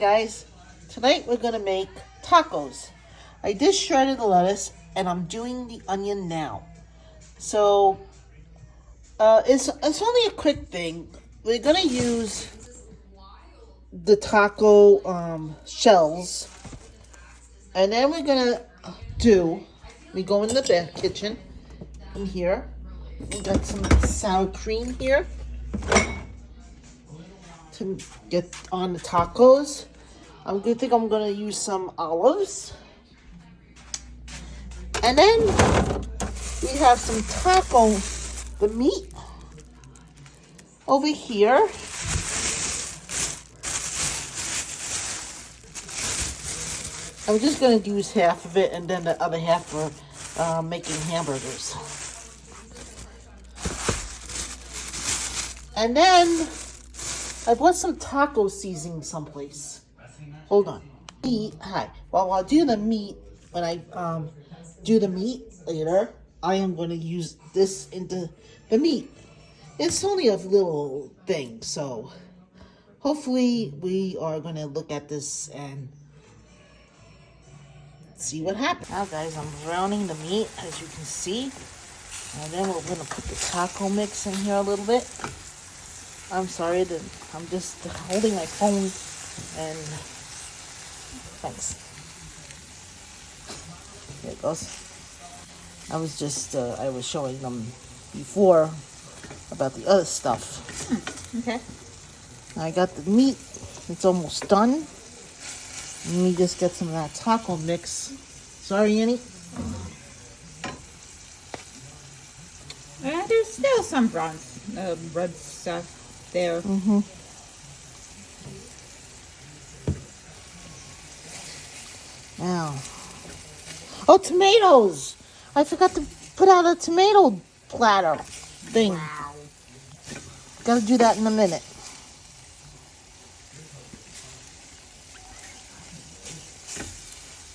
Guys, tonight we're gonna make tacos. I just shredded the lettuce and I'm doing the onion now. So it's only a quick thing. We're gonna use the taco shells, and then we're gonna we go in the kitchen in here. We got some sour cream here to get on the tacos. I think I'm gonna use some olives. And then we have some the meat over here. I'm just gonna use half of it and then the other half for making hamburgers. And then I bought some taco seasoning someplace. Hold on. While I do the meat, when I do the meat later, I am going to use this into the meat. It's only a little thing, so hopefully we are going to look at this and see what happens. Now guys, I'm browning the meat, as you can see. And then we're going to put the taco mix in here a little bit. I'm sorry, I'm just holding my phone and thanks. There it goes. I was showing them before about the other stuff. Okay. I got the meat. It's almost done. Let me just get some of that taco mix. Sorry, Annie. There's still some bread stuff there. Mm-hmm. Now. Oh, tomatoes! I forgot to put out a tomato platter thing. Wow. Gotta do that in a minute.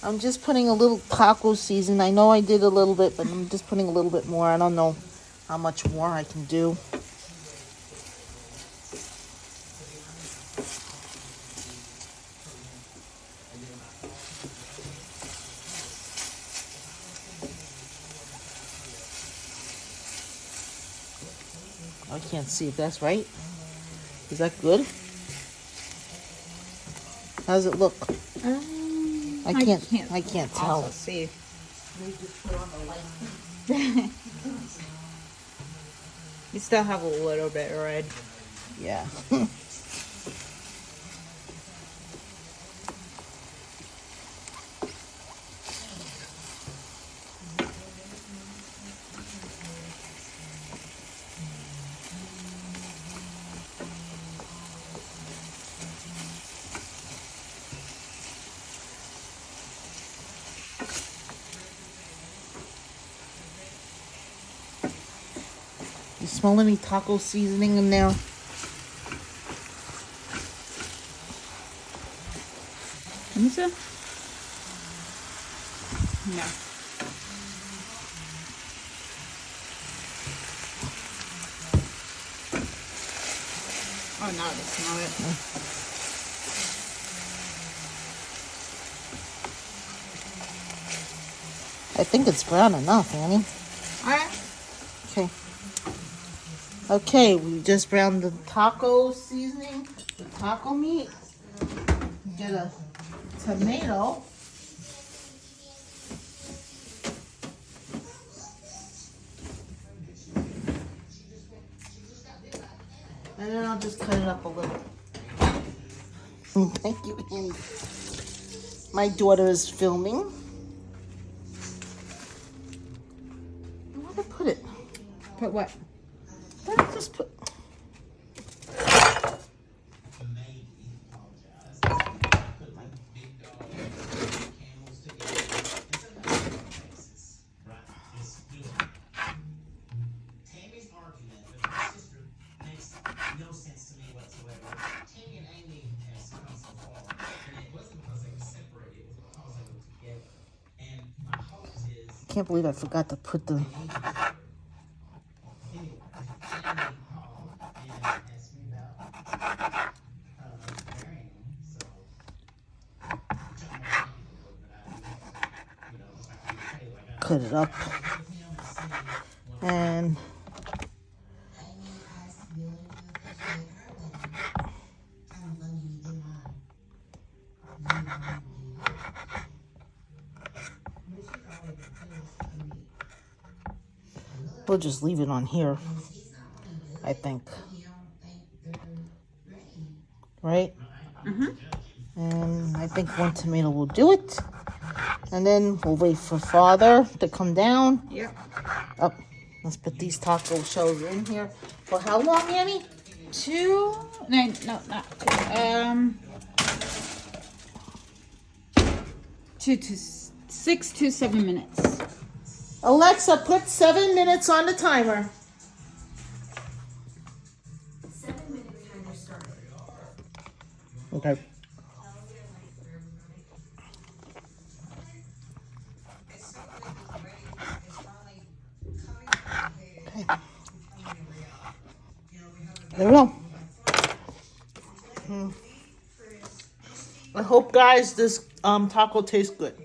I'm just putting a little taco season. I know I did a little bit, but I'm just putting a little bit more. I don't know how much more I can do. I can't see if that's right. Is that good? How does it look? I can't tell. Also see. You still have a little bit red. Yeah. You smell any taco seasoning in there? Let me see. No. Oh, now I smell it. I think it's brown enough, Annie. Alright. Okay. Okay, we just browned the taco seasoning, the taco meat. Get a tomato. And then I'll just cut it up a little. Thank you, Annie. My daughter is filming. Where did I put it? Put what? Where did I just put? I can't believe I forgot to put the cut it up. And we'll just leave it on here, I think. Right? And I think one tomato will do it. And then we'll wait for Father to come down. Yep. Oh, let's put these taco shells in here. For how long, Annie? 2, no, not 2. 6 to 7 minutes. Alexa, put 7 minutes on the timer. 7-minute timer started. Okay. There we go. I hope, guys, this taco tastes good.